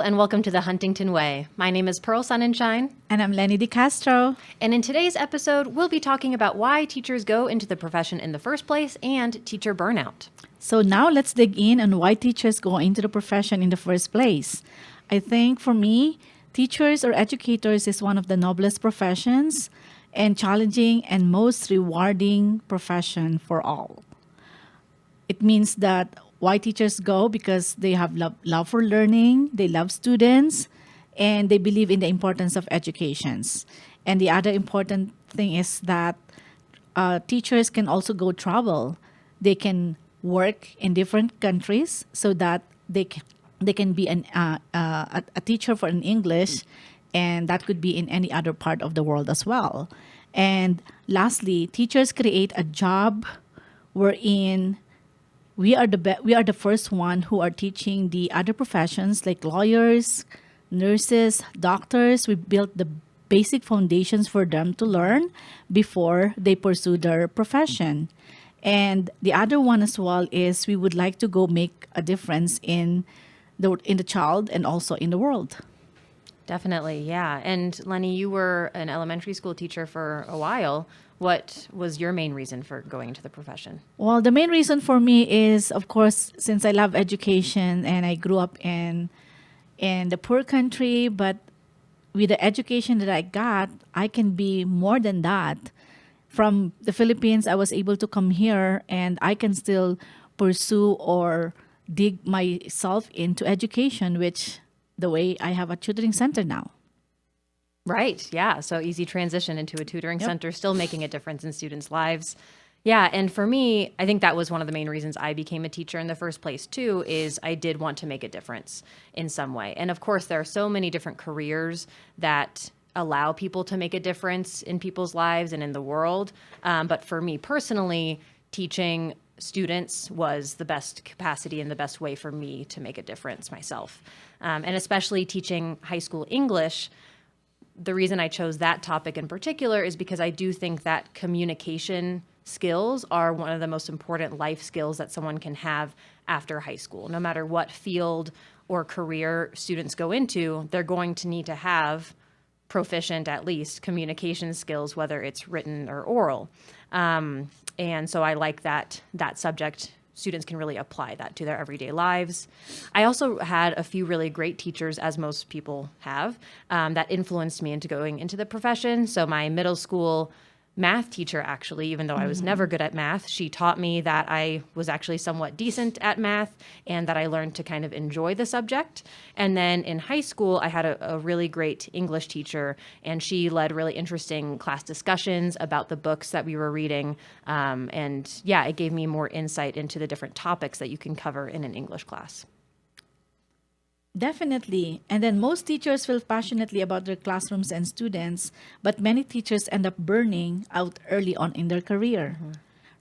and welcome to the Huntington Way. My name is Pearl Sonnenschein. And I'm Lenie Castro. And in today's episode, we'll be talking about why teachers go into the profession in the first place and teacher burnout. So now let's dig in on why teachers go into the profession in the first place. I think for me, teachers or educators is one of the noblest professions and challenging and most rewarding profession for all. It means that why teachers go because they have love for learning, they love students, and they believe in the importance of educations. And the other important thing is that teachers can also go travel. They can work in different countries so that they can be a teacher for an English, and that could be in any other part of the world as well. And lastly, teachers create a job wherein we are the first one who are teaching the other professions like lawyers, nurses, doctors. We built the basic foundations for them to learn before they pursue their profession. And the other one as well is we would like to go make a difference in the child and also in the world. Definitely, yeah. And Lenie, you were an elementary school teacher for a while. What was your main reason for going into the profession? Well, the main reason for me is, of course, since I love education and I grew up in the poor country, but with the education that I got, I can be more than that. From the Philippines, I was able to come here and I can still pursue or dig myself into education, which the way I have a tutoring center now. Right. Yeah. So easy transition into a tutoring center, still making a difference in students' lives. Yeah. And for me, I think that was one of the main reasons I became a teacher in the first place too, is I did want to make a difference in some way. And of course, there are so many different careers that allow people to make a difference in people's lives and in the world. But for me personally, teaching students was the best capacity and the best way for me to make a difference myself. And especially teaching high school English. The reason I chose that topic in particular is because I do think that communication skills are one of the most important life skills that someone can have after high school. No matter what field or career students go into, they're going to need to have proficient, at least, communication skills, whether it's written or oral. And so I like that subject. Students can really apply that to their everyday lives. I also had a few really great teachers, as most people have, that influenced me into going into the profession. So my middle school math teacher, actually, even though I was never good at math, she taught me that I was actually somewhat decent at math and that I learned to kind of enjoy the subject. And then in high school, I had a really great English teacher, and she led really interesting class discussions about the books that we were reading. And yeah, it gave me more insight into the different topics that you can cover in an English class. Definitely. And then most teachers feel passionately about their classrooms and students, but many teachers end up burning out early on in their career.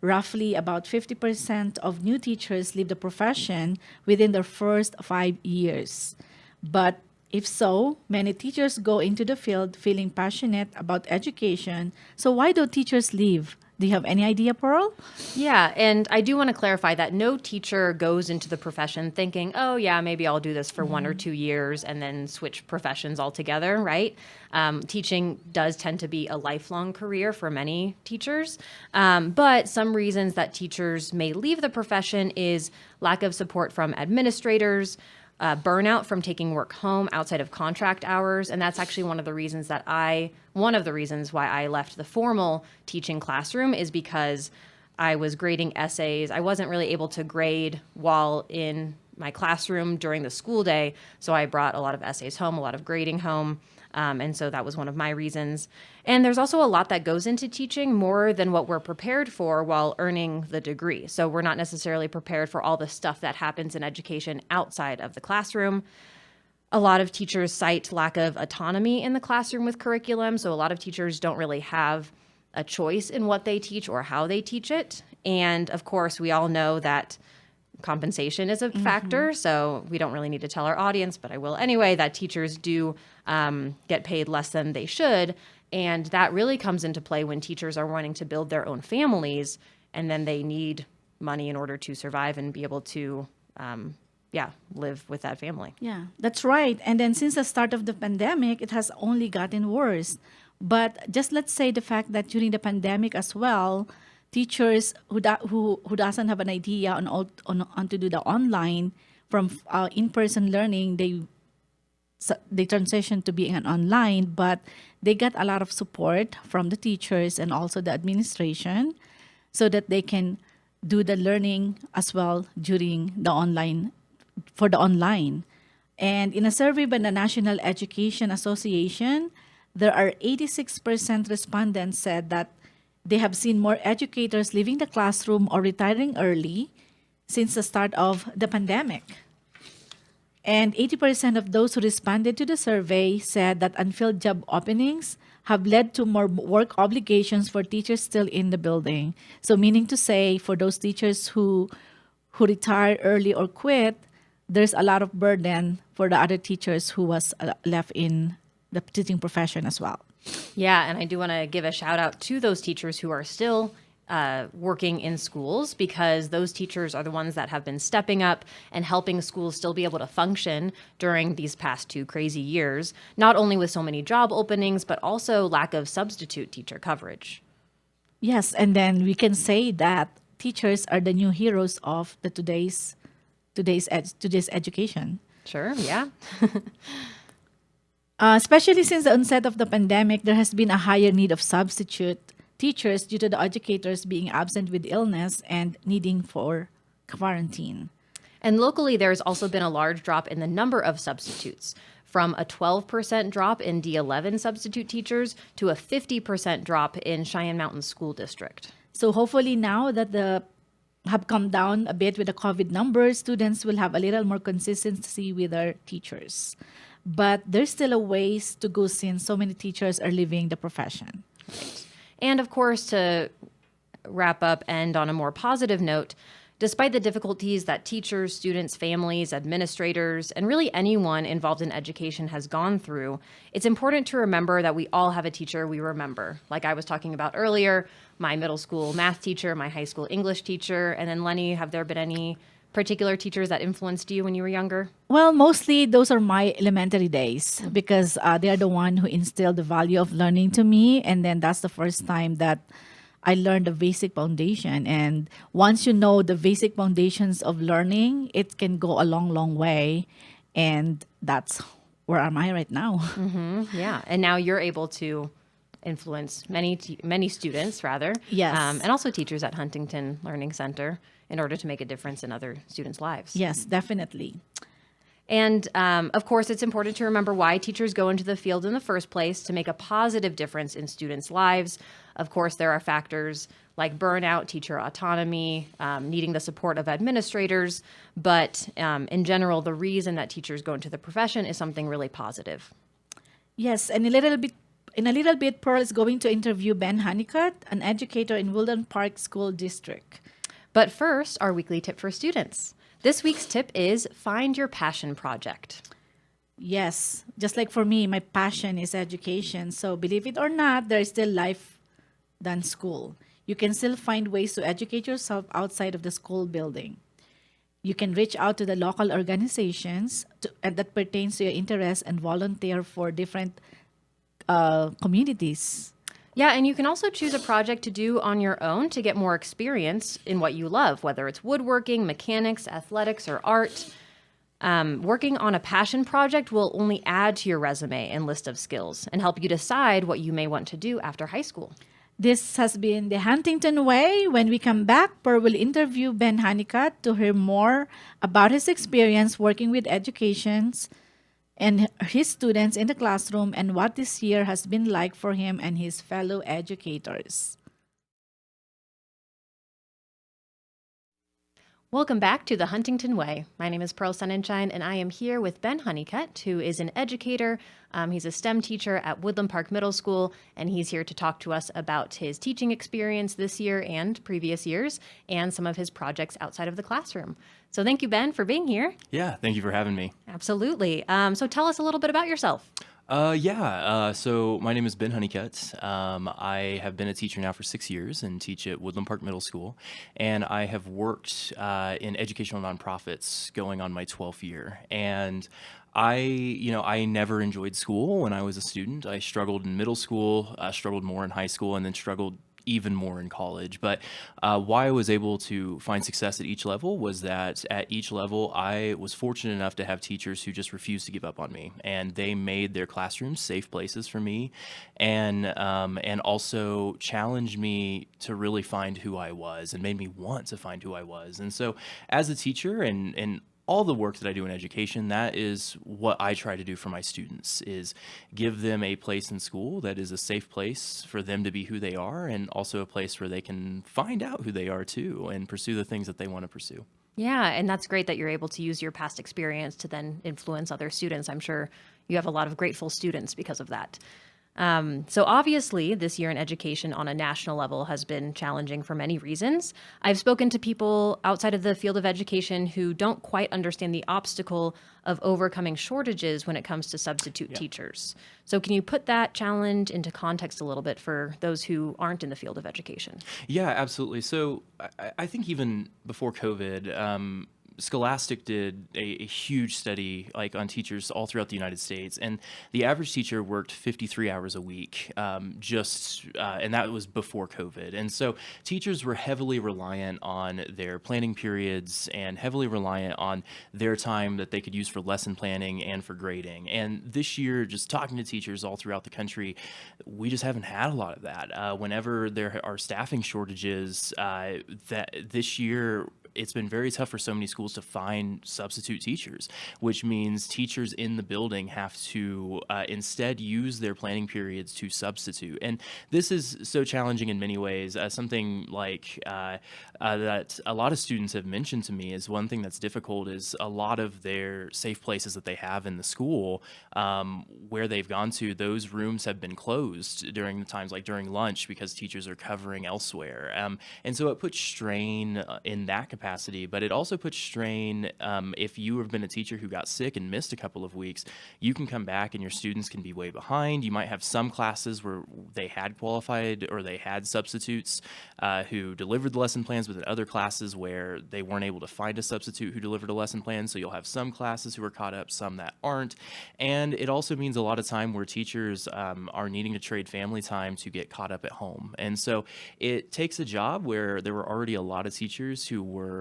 Roughly about 50% of new teachers leave the profession within their first 5 years. But if so, many teachers go into the field feeling passionate about education. So why do teachers leave? Do you have any idea, Pearl? Yeah, and I do want to clarify that no teacher goes into the profession thinking, oh, yeah, maybe I'll do this for 1 or 2 years and then switch professions altogether, right? Teaching does tend to be a lifelong career for many teachers. But some reasons that teachers may leave the profession is lack of support from administrators, burnout from taking work home outside of contract hours. And that's actually one of the reasons why I left the formal teaching classroom is because I was grading essays. I wasn't really able to grade while in my classroom during the school day. So I brought a lot of essays home, a lot of grading home. And so that was one of my reasons. And there's also a lot that goes into teaching, more than what we're prepared for while earning the degree. So we're not necessarily prepared for all the stuff that happens in education outside of the classroom. A lot of teachers cite lack of autonomy in the classroom with curriculum. So a lot of teachers don't really have a choice in what they teach or how they teach it. And of course, we all know that compensation is a factor, so we don't really need to tell our audience, but I will anyway, that teachers do get paid less than they should. And that really comes into play when teachers are wanting to build their own families, and then they need money in order to survive and be able to live with that family. Yeah, that's right. And then since the start of the pandemic, it has only gotten worse. But just let's say the fact that during the pandemic as well, teachers who doesn't have an idea on to do the online from in-person learning, they transitioned to being an online, but they got a lot of support from the teachers and also the administration so that they can do the learning as well during the online for the online. And in a survey by the National Education Association, there are 86% respondents said that they have seen more educators leaving the classroom or retiring early since the start of the pandemic. And 80% of those who responded to the survey said that unfilled job openings have led to more work obligations for teachers still in the building. So meaning to say, for those teachers who retire early or quit, there's a lot of burden for the other teachers who was left in the teaching profession as well. Yeah, and I do want to give a shout out to those teachers who are still working in schools, because those teachers are the ones that have been stepping up and helping schools still be able to function during these past 2 crazy years, not only with so many job openings, but also lack of substitute teacher coverage. Yes, and then we can say that teachers are the new heroes of the today's education. Sure, yeah. Especially since the onset of the pandemic, there has been a higher need of substitute teachers due to the educators being absent with illness and needing for quarantine. And locally, there's also been a large drop in the number of substitutes, from a 12% drop in D11 substitute teachers to a 50% drop in Cheyenne Mountain School District. So hopefully now that have come down a bit with the COVID numbers, students will have a little more consistency with their teachers. But there's still a ways to go since so many teachers are leaving the profession. Right. And of course, to wrap up and on a more positive note, despite the difficulties that teachers, students, families, administrators, and really anyone involved in education has gone through, it's important to remember that we all have a teacher we remember. Like I was talking about earlier, my middle school math teacher, my high school English teacher, and then Lenie, have there been any particular teachers that influenced you when you were younger? Well, mostly those are my elementary days because they are the one who instilled the value of learning to me. And then that's the first time that I learned the basic foundation. And once you know the basic foundations of learning, it can go a long, long way. And that's where am I right now. Mm-hmm. Yeah. And now you're able to influence many students, rather. Yes. And also teachers at Huntington Learning Center in order to make a difference in other students' lives. Yes, definitely. And of course, it's important to remember why teachers go into the field in the first place, to make a positive difference in students' lives. Of course, there are factors like burnout, teacher autonomy, needing the support of administrators. But in general, the reason that teachers go into the profession is something really positive. Yes, and in a little bit, Pearl is going to interview Ben Honeycutt, an educator in Woodland Park School District. But first, our weekly tip for students. This week's tip is find your passion project. Yes, just like for me, my passion is education. So believe it or not, there is still life than school. You can still find ways to educate yourself outside of the school building. You can reach out to the local organizations that pertains to your interests and volunteer for different communities. Yeah, and you can also choose a project to do on your own to get more experience in what you love, whether it's woodworking, mechanics, athletics, or art. Working on a passion project will only add to your resume and list of skills and help you decide what you may want to do after high school. This has been the Huntington Way. When we come back, Pearl will interview Ben Honeycutt to hear more about his experience working with educations and his students in the classroom and what this year has been like for him and his fellow educators. Welcome back to the Huntington Way. My name is Pearl Sonnenschein, and I am here with Ben Honeycutt, who is an educator. He's a STEM teacher at Woodland Park Middle School, and he's here to talk to us about his teaching experience this year and previous years, and some of his projects outside of the classroom. So thank you, Ben, for being here. Yeah, thank you for having me. Absolutely. So tell us a little bit about yourself. So my name is Ben Honeycutt. I have been a teacher now for 6 years and teach at Woodland Park Middle School. And I have worked in educational nonprofits going on my 12th year. And I never enjoyed school when I was a student. I struggled in middle school, struggled more in high school, and then struggled even more in college. But why I was able to find success at each level was that at each level, I was fortunate enough to have teachers who just refused to give up on me, and they made their classrooms safe places for me, and also challenged me to really find who I was, and made me want to find who I was. And so, as a teacher, and all the work that I do in education, that is what I try to do for my students, is give them a place in school that is a safe place for them to be who they are, and also a place where they can find out who they are too and pursue the things that they want to pursue. Yeah, and that's great that you're able to use your past experience to then influence other students. I'm sure you have a lot of grateful students because of that. So obviously, this year in education on a national level has been challenging for many reasons. I've spoken to people outside of the field of education who don't quite understand the obstacle of overcoming shortages when it comes to substitute teachers. So can you put that challenge into context a little bit for those who aren't in the field of education? Yeah, absolutely. So I think even before COVID, Scholastic did a huge study on teachers all throughout the United States, and the average teacher worked 53 hours a week, and that was before COVID. And so teachers were heavily reliant on their planning periods and heavily reliant on their time that they could use for lesson planning and for grading. And this year, just talking to teachers all throughout the country, we just haven't had a lot of that. Whenever there are staffing shortages, that this year it's been very tough for so many schools to find substitute teachers, which means teachers in the building have to instead use their planning periods to substitute. And this is so challenging in many ways. Something that a lot of students have mentioned to me is one thing that's difficult is a lot of their safe places that they have in the school where they've gone to, those rooms have been closed during the times like during lunch because teachers are covering elsewhere. And so it puts strain in that capacity, but it also puts strain if you have been a teacher who got sick and missed a couple of weeks, you can come back and your students can be way behind. You might have some classes where they had qualified or they had substitutes who delivered the lesson plans, but in other classes where they weren't able to find a substitute who delivered a lesson plan. So you'll have some classes who are caught up, some that aren't. And it also means a lot of time where teachers are needing to trade family time to get caught up at home. And so it takes a job where there were already a lot of teachers who were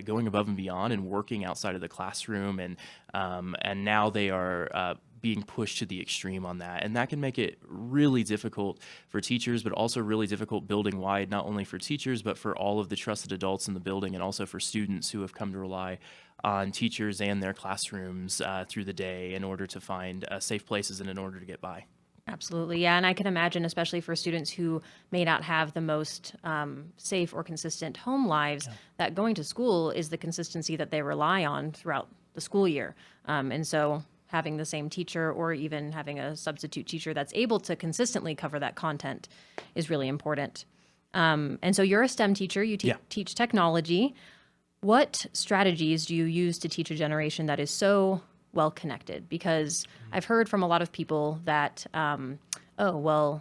going above and beyond and working outside of the classroom, and now they are being pushed to the extreme on that. And that can make it really difficult for teachers, but also really difficult building wide, not only for teachers, but for all of the trusted adults in the building, and also for students who have come to rely on teachers and their classrooms through the day in order to find safe places and in order to get by. Absolutely. Yeah. And I can imagine, especially for students who may not have the most safe or consistent home lives, that going to school is the consistency that they rely on throughout the school year. And so having the same teacher or even having a substitute teacher that's able to consistently cover that content is really important. And so you're a STEM teacher, you teach technology. What strategies do you use to teach a generation that is so well connected? Because I've heard from a lot of people that,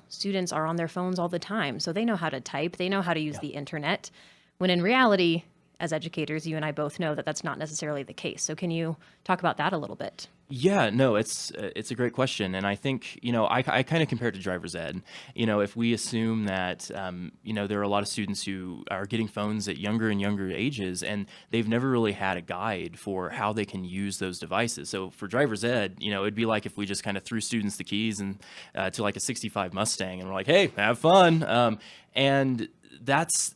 students are on their phones all the time, so they know how to type, they know how to use the internet, when in reality, as educators, you and I both know that that's not necessarily the case. So can you talk about that a little bit? Yeah, no, it's a great question, and I think I kind of compare it to driver's ed. If we assume that there are a lot of students who are getting phones at younger and younger ages, and they've never really had a guide for how they can use those devices. So for driver's ed, it'd be like if we just kind of threw students the keys and to like a '65 Mustang, and we're like, hey, have fun, and that's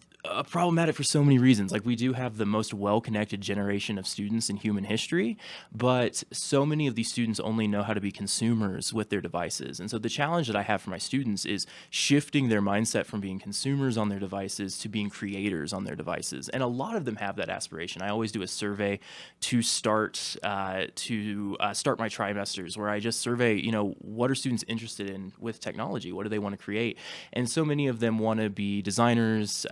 problematic for so many reasons. Like, we do have the most well-connected generation of students in human history, but so many of these students only know how to be consumers with their devices. And so the challenge that I have for my students is shifting their mindset from being consumers on their devices to being creators on their devices. And a lot of them have that aspiration. I always do a survey to start my trimesters, where I just survey, what are students interested in with technology? What do they want to create? And so many of them want to be designers,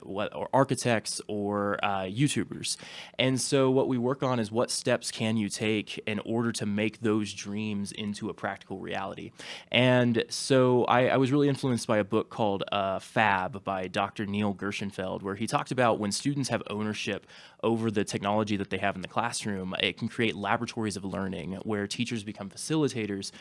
or architects or YouTubers. And so what we work on is what steps can you take in order to make those dreams into a practical reality. And so I was really influenced by a book called Fab by Dr. Neil Gershenfeld, where he talked about when students have ownership over the technology that they have in the classroom, it can create laboratories of learning where teachers become facilitators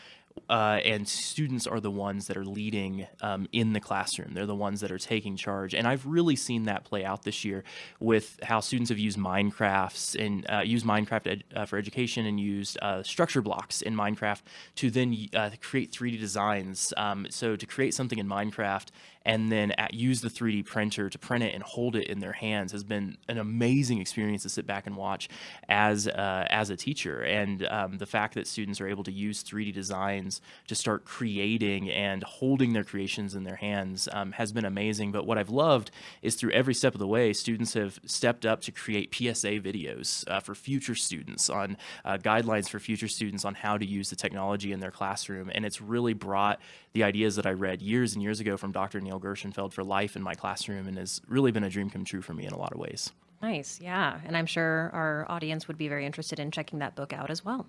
and students are the ones that are leading in the classroom. They're the ones that are taking charge. And I've really seen that play out this year with how students have used Minecrafts and used Minecraft for education and used structure blocks in Minecraft to then create 3D designs. So to create something in Minecraft and then use the 3D printer to print it and hold it in their hands has been an amazing experience to sit back and watch as a teacher. And the fact that students are able to use 3D designs to start creating and holding their creations in their hands has been amazing. But what I've loved is through every step of the way, students have stepped up to create PSA videos for future students on guidelines for future students on how to use the technology in their classroom. And it's really brought the ideas that I read years and years ago from Dr. Neil Gershenfeld for life in my classroom and has really been a dream come true for me in a lot of ways. Nice. Yeah. And I'm sure our audience would be very interested in checking that book out as well.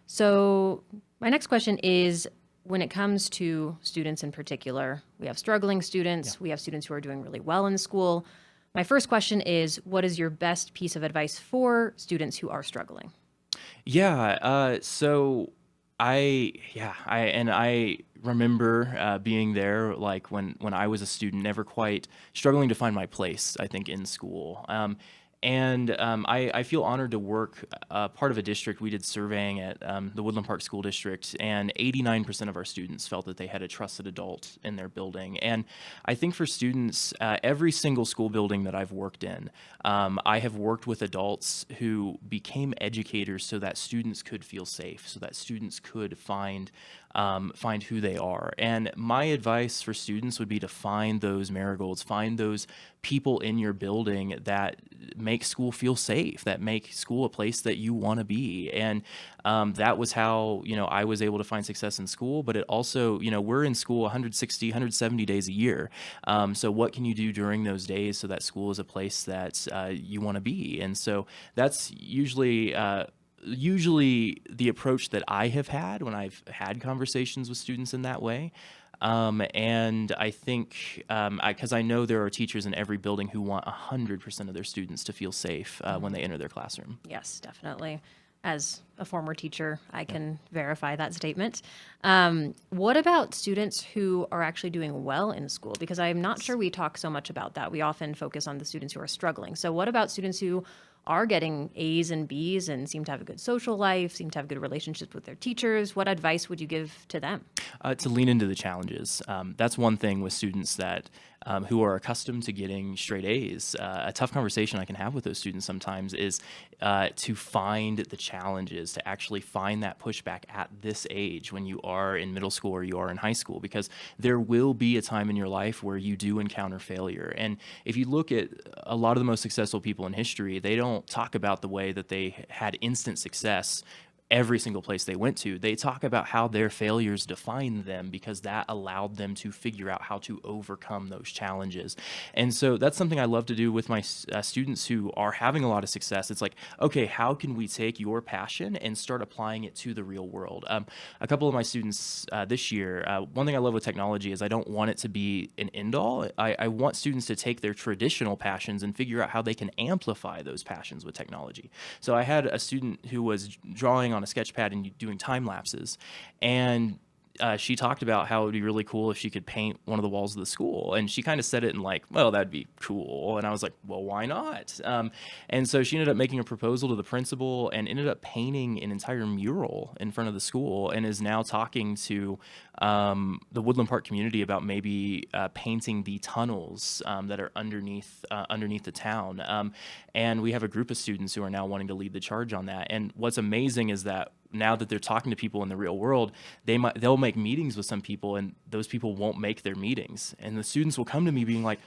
So my next question is, when it comes to students in particular, we have struggling students, we have students who are doing really well in school. My first question is, what is your best piece of advice for students who are struggling? So I remember being there, like when I was a student, never quite struggling to find my place, I think, in school. I feel honored to work part of a district. We did surveying at the Woodland Park School District, and 89% of our students felt that they had a trusted adult in their building. And I think for students, every single school building that I've worked in, I have worked with adults who became educators so that students could feel safe, so that students could find who they are. And my advice for students would be to find those marigolds, find those people in your building that make school feel safe, that make school a place that you want to be. And that was how, I was able to find success in school. But it also, we're in school 160, 170 days a year. So what can you do during those days so that school is a place that you want to be? And so that's usually the approach that I have had when I've had conversations with students in that way. And I think, because I know there are teachers in every building who want 100% of their students to feel safe when they enter their classroom. Yes, definitely. As a former teacher, I can verify that statement. What about students who are actually doing well in school? Because I'm not sure we talk so much about that. We often focus on the students who are struggling. So what about students who are getting A's and B's and seem to have a good social life, seem to have good relationships with their teachers? What advice would you give to them? To lean into the challenges. That's one thing with students that who are accustomed to getting straight A's. A tough conversation I can have with those students sometimes is to find the challenges, to actually find that pushback at this age when you are in middle school or you are in high school, because there will be a time in your life where you do encounter failure. And if you look at a lot of the most successful people in history, they don't talk about the way that they had instant success every single place they went to. They talk about how their failures defined them because that allowed them to figure out how to overcome those challenges. And so that's something I love to do with my students who are having a lot of success. It's like, okay, how can we take your passion and start applying it to the real world? A couple of my students this year, one thing I love with technology is I don't want it to be an end-all. I want students to take their traditional passions and figure out how they can amplify those passions with technology. So I had a student who was drawing on a sketch pad and doing time lapses, and she talked about how it would be really cool if she could paint one of the walls of the school. And she kind of said it in like, well, that'd be cool. And I was like, well, why not? And so she ended up making a proposal to the principal and ended up painting an entire mural in front of the school, and is now talking to the Woodland Park community about maybe painting the tunnels that are underneath the town. And we have a group of students who are now wanting to lead the charge on that. And what's amazing is that now that they're talking to people in the real world, they'll make meetings with some people, and those people won't make their meetings. And the students will come to me being like,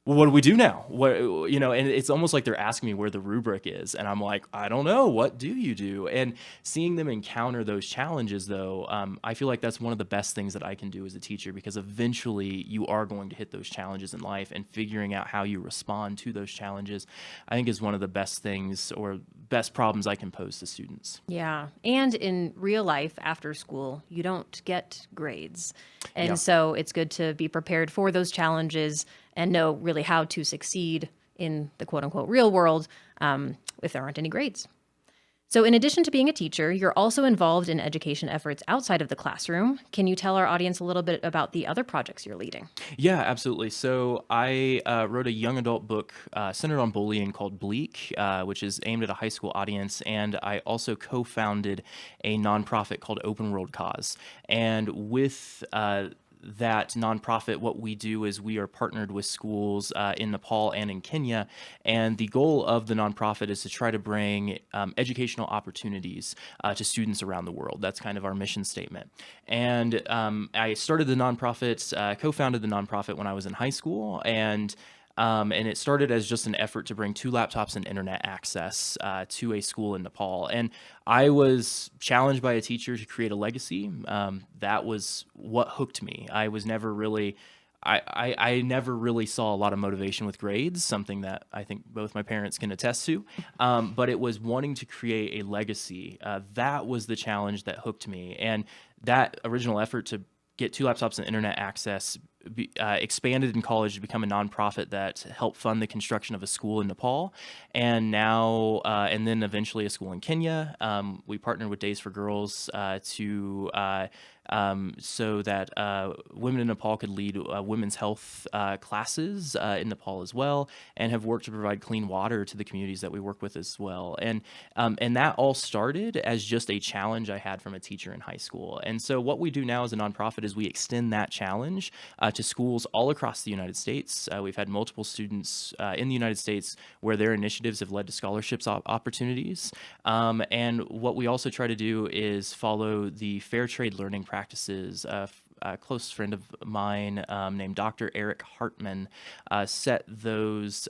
well, what do we do now? What, and it's almost like they're asking me where the rubric is. And I'm like, I don't know. What do you do? And seeing them encounter those challenges, though, I feel like that's one of the best things that I can do as a teacher, because eventually you are going to hit those challenges in life, and figuring out how you respond to those challenges, I think, is one of the best things or best problems I can pose to students. Yeah. And in real life after school, you don't get grades. And Yeah. so it's good to be prepared for those challenges and know really how to succeed in the quote unquote real world if there aren't any grades. So, in addition to being a teacher, you're also involved in education efforts outside of the classroom. Can you tell our audience a little bit about the other projects you're leading? Yeah, absolutely. So I wrote a young adult book centered on bullying called Bleak, which is aimed at a high school audience. And I also co-founded a nonprofit called Open World Cause. And with that nonprofit, what we do is we are partnered with schools in Nepal and in Kenya. And the goal of the nonprofit is to try to bring educational opportunities to students around the world. That's kind of our mission statement. And I started the nonprofit, co-founded the nonprofit when I was in high school. And it started as just an effort to bring 2 laptops and internet access to a school in Nepal. And I was challenged by a teacher to create a legacy. That was what hooked me. I was never really, I never really saw a lot of motivation with grades, something that I think both my parents can attest to. But it was wanting to create a legacy. That was the challenge that hooked me. And that original effort to get 2 laptops and internet access expanded in college to become a nonprofit that helped fund the construction of a school in Nepal, and now and then eventually a school in Kenya. We partnered with Days for Girls so that women in Nepal could lead women's health classes in Nepal as well, and have worked to provide clean water to the communities that we work with as well. And that all started as just a challenge I had from a teacher in high school. And so what we do now as a nonprofit is we extend that challenge to schools all across the United States. We've had multiple students in the United States where their initiatives have led to scholarships opportunities. And what we also try to do is follow the fair trade learning practices. A close friend of mine named Dr. Eric Hartman helped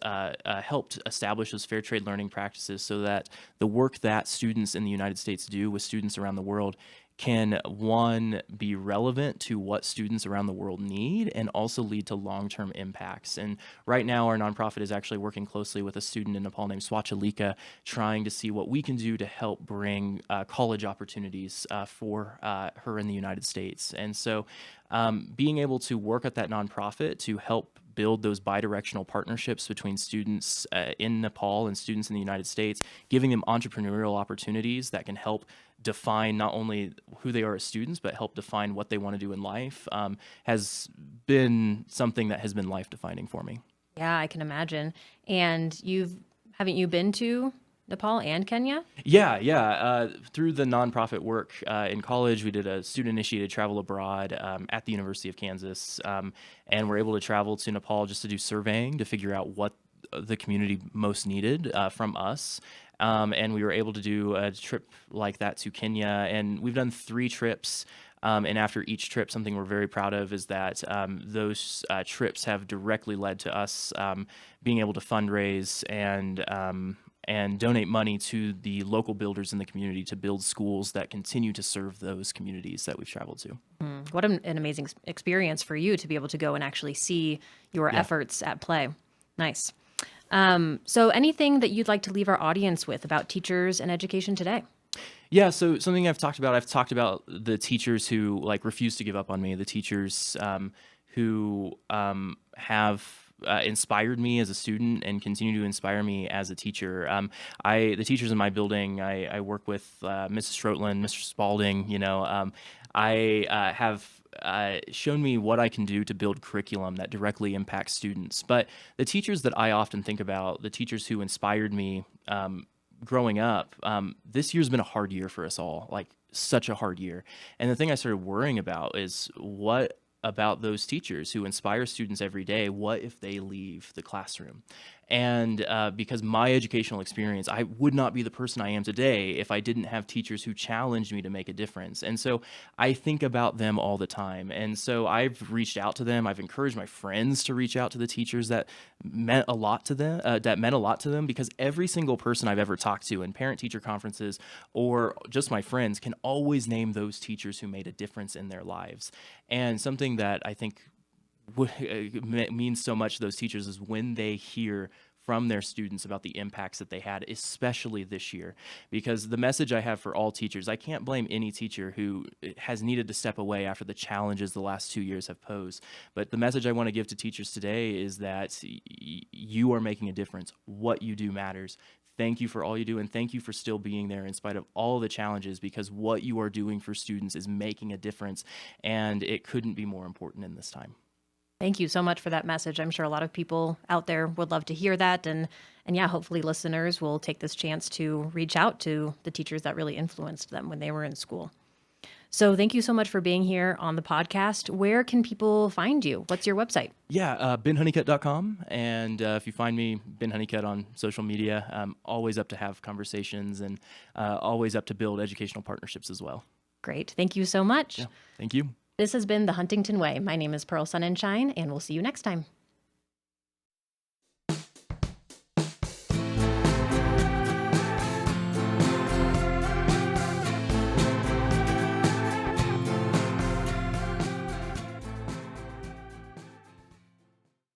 establish those fair trade learning practices so that the work that students in the United States do with students around the world can, one, be relevant to what students around the world need, and also lead to long-term impacts. And right now, our nonprofit is actually working closely with a student in Nepal named Swachalika, trying to see what we can do to help bring college opportunities for her in the United States. And so being able to work at that nonprofit to help build those bidirectional partnerships between students in Nepal and students in the United States, giving them entrepreneurial opportunities that can help define not only who they are as students, but help define what they want to do in life, has been something that has been life-defining for me. Yeah, I can imagine. And haven't you been to Nepal and Kenya? Yeah. Through the nonprofit work in college, we did a student-initiated travel abroad at the University of Kansas, and we're able to travel to Nepal just to do surveying to figure out what the community most needed from us. And we were able to do a trip like that to Kenya, and we've done 3 trips. And after each trip, something we're very proud of is that those trips have directly led to us being able to fundraise and donate money to the local builders in the community to build schools that continue to serve those communities that we've traveled to. What an amazing experience for you to be able to go and actually see your efforts at play. Nice. So anything that you'd like to leave our audience with about teachers and education today? Yeah, so something I've talked about the teachers who refuse to give up on me, the teachers who have inspired me as a student and continue to inspire me as a teacher. The teachers in my building, I work with Mrs. Strotland, Mr. Spalding, have shown me what I can do to build curriculum that directly impacts students. But the teachers that I often think about, the teachers who inspired me growing up, this year's been a hard year for us all, such a hard year. And the thing I started worrying about is what about those teachers who inspire students every day, what if they leave the classroom? And because my educational experience, I would not be the person I am today if I didn't have teachers who challenged me to make a difference. And so I think about them all the time. And so I've reached out to them. I've encouraged my friends to reach out to the teachers that meant a lot to them, because every single person I've ever talked to in parent-teacher conferences or just my friends can always name those teachers who made a difference in their lives. And something that I think means so much to those teachers is when they hear from their students about the impacts that they had, especially this year. Because the message I have for all teachers, I can't blame any teacher who has needed to step away after the challenges the last 2 years have posed. But the message I want to give to teachers today is that you are making a difference. What you do matters. Thank you for all you do, and thank you for still being there in spite of all the challenges, because what you are doing for students is making a difference, and it couldn't be more important in this time. Thank you so much for that message. I'm sure a lot of people out there would love to hear that. And yeah, hopefully listeners will take this chance to reach out to the teachers that really influenced them when they were in school. So thank you so much for being here on the podcast. Where can people find you? What's your website? Yeah, benhoneycutt.com. And if you find me, Ben Honeycutt, on social media, I'm always up to have conversations and always up to build educational partnerships as well. Great. Thank you so much. Yeah, thank you. This has been The Huntington Way. My name is Pearl Sonnenschein, and we'll see you next time.